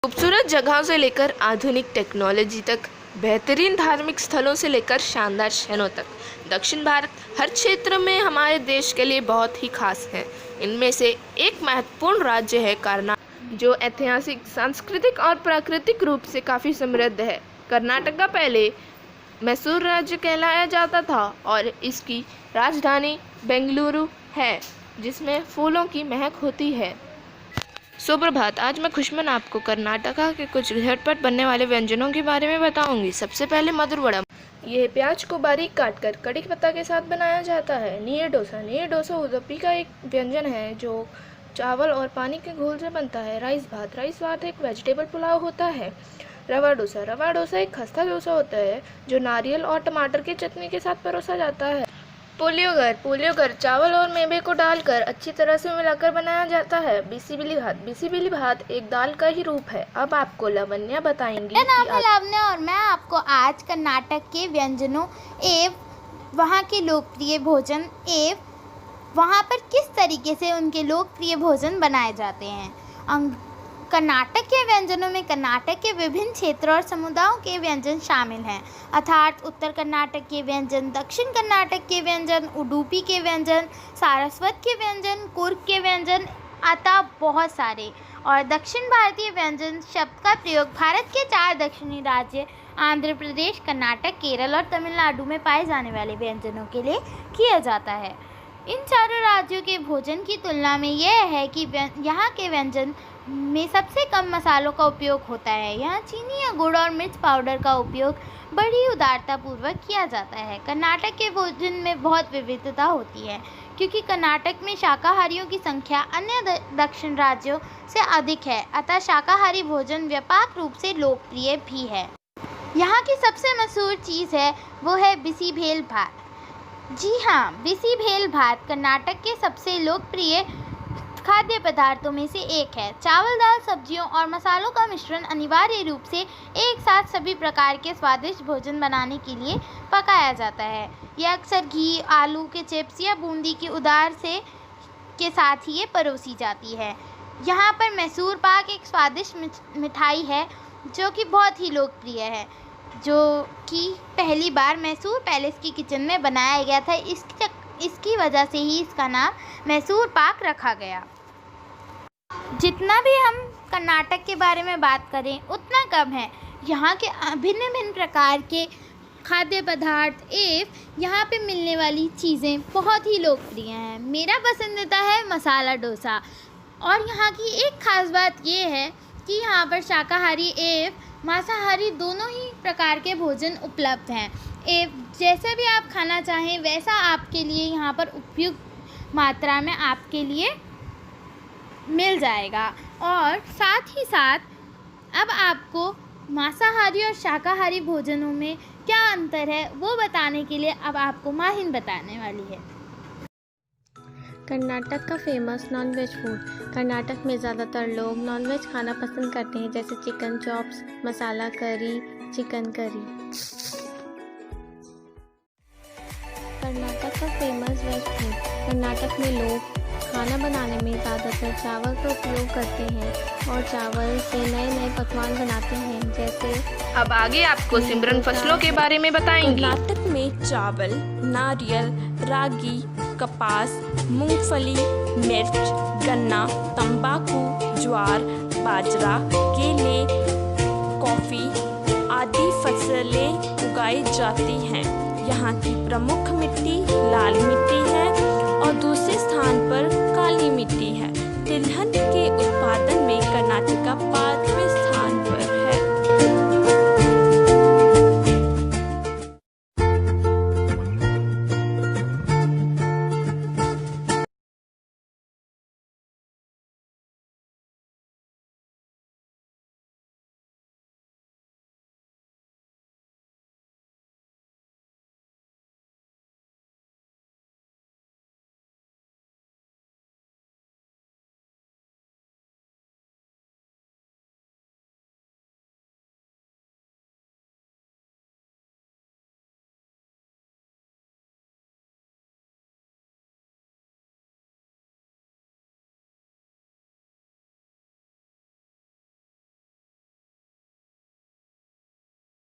खूबसूरत जगहों से लेकर आधुनिक टेक्नोलॉजी तक, बेहतरीन धार्मिक स्थलों से लेकर शानदार शहरों तक, दक्षिण भारत हर क्षेत्र में हमारे देश के लिए बहुत ही खास है। इनमें से एक महत्वपूर्ण राज्य है कर्नाटक, जो ऐतिहासिक, सांस्कृतिक और प्राकृतिक रूप से काफ़ी समृद्ध है। कर्नाटक का पहले मैसूर राज्य कहलाया जाता था और इसकी राजधानी बेंगलुरु है, जिसमें फूलों की महक होती है। सुप्रभात। आज मैं खुशमन आपको कर्नाटका के कुछ झटपट बनने वाले व्यंजनों के बारे में बताऊंगी। सबसे पहले मधुर वड़ा। यह प्याज को बारीक काटकर कड़ी पत्ता के साथ बनाया जाता है। नीर डोसा। नीर डोसा उडुपी का एक व्यंजन है जो चावल और पानी के घोल से बनता है। राइस भात। राइस भात एक वेजिटेबल पुलाव होता है। रवा डोसा। रवा डोसा एक खस्ता डोसा होता है जो नारियल और टमाटर की चटनी के साथ परोसा जाता है। पुलियोगर। पुलियोगर चावल और मेवे को डालकर अच्छी तरह से मिलाकर बनाया जाता है। बिसिबिली भात। बिसिबिली भात एक दाल का ही रूप है। अब आपको लावण्या बताएंगी। मेरा नाम है लावण्या और मैं आपको आज कर्नाटक के व्यंजनों एवं वहाँ के लोकप्रिय भोजन एवं वहाँ पर किस तरीके से उनके लोकप्रिय भोजन बनाए जाते हैं। कर्नाटक के व्यंजनों में कर्नाटक के विभिन्न क्षेत्रों और समुदायों के व्यंजन शामिल हैं, अर्थात उत्तर कर्नाटक के व्यंजन, दक्षिण कर्नाटक के व्यंजन, उडुपी के व्यंजन, सारस्वत के व्यंजन, कुर्ग के व्यंजन, अतः बहुत सारे। और दक्षिण भारतीय व्यंजन शब्द का प्रयोग भारत के 4 दक्षिणी राज्य आंध्र प्रदेश, कर्नाटक, केरल और तमिलनाडु में पाए जाने वाले व्यंजनों के लिए किया जाता है। इन चारों राज्यों के भोजन की तुलना में यह है कि यहाँ के व्यंजन में सबसे कम मसालों का उपयोग होता है। यहाँ चीनी या गुड़ और मिर्च पाउडर का उपयोग बड़ी उदारतापूर्वक किया जाता है। कर्नाटक के भोजन में बहुत विविधता होती है क्योंकि कर्नाटक में शाकाहारियों की संख्या अन्य दक्षिण राज्यों से अधिक है, अतः शाकाहारी भोजन व्यापक रूप से लोकप्रिय भी है। यहाँ की सबसे मशहूर चीज़ है वो है बिसिबेल भात। जी हाँ, बिसिबेल भात कर्नाटक के सबसे लोकप्रिय खाद्य पदार्थों में से एक है। चावल, दाल, सब्जियों और मसालों का मिश्रण अनिवार्य रूप से एक साथ सभी प्रकार के स्वादिष्ट भोजन बनाने के लिए पकाया जाता है। यह अक्सर घी, आलू के चिप्स या बूंदी की उदार से के साथ ही ये परोसी जाती है। यहाँ पर मैसूर पाक एक स्वादिष्ट मिठाई है जो कि बहुत ही लोकप्रिय है, जो कि पहली बार मैसूर पैलेस की किचन में बनाया गया था। इसकी वजह से ही इसका नाम मैसूर पाक रखा गया। जितना भी हम कर्नाटक के बारे में बात करें उतना कम है। यहाँ के भिन्न भिन्न प्रकार के खाद्य पदार्थ एवं यहाँ पे मिलने वाली चीज़ें बहुत ही लोकप्रिय हैं। मेरा पसंदीदा है मसाला डोसा। और यहाँ की एक ख़ास बात ये है कि यहाँ पर शाकाहारी एवं मांसाहारी दोनों ही प्रकार के भोजन उपलब्ध हैं। जैसा भी आप खाना चाहें वैसा आपके लिए यहाँ पर उपयुक्त मात्रा में आपके लिए मिल जाएगा। और साथ ही साथ अब आपको मांसाहारी और शाकाहारी भोजनों में क्या अंतर है वो बताने के लिए अब आपको माहिन बताने वाली है। कर्नाटक का फेमस नॉनवेज फूड। कर्नाटक में ज़्यादातर लोग नॉनवेज खाना पसंद करते हैं, जैसे चिकन चॉप्स, मसाला करी, चिकन करी। कर्नाटक का फेमस वेज फूड। कर्नाटक में लोग खाना बनाने में ज़्यादातर चावल का उपयोग करते हैं और चावल से नए नए पकवान बनाते हैं, जैसे। अब आगे आपको सिमरन फसलों के बारे में बताएंगी। कर्नाटक में चावल, नारियल, रागी, कपास, मूंगफली, मिर्च, गन्ना, तंबाकू, ज्वार, बाजरा, केले, कॉफ़ी आदि फसलें उगाई जाती हैं। यहाँ की प्रमुख मिट्टी लाल मिट्टी है और दूसरे स्थान पर काली मिट्टी है। तिलहन के उत्पादन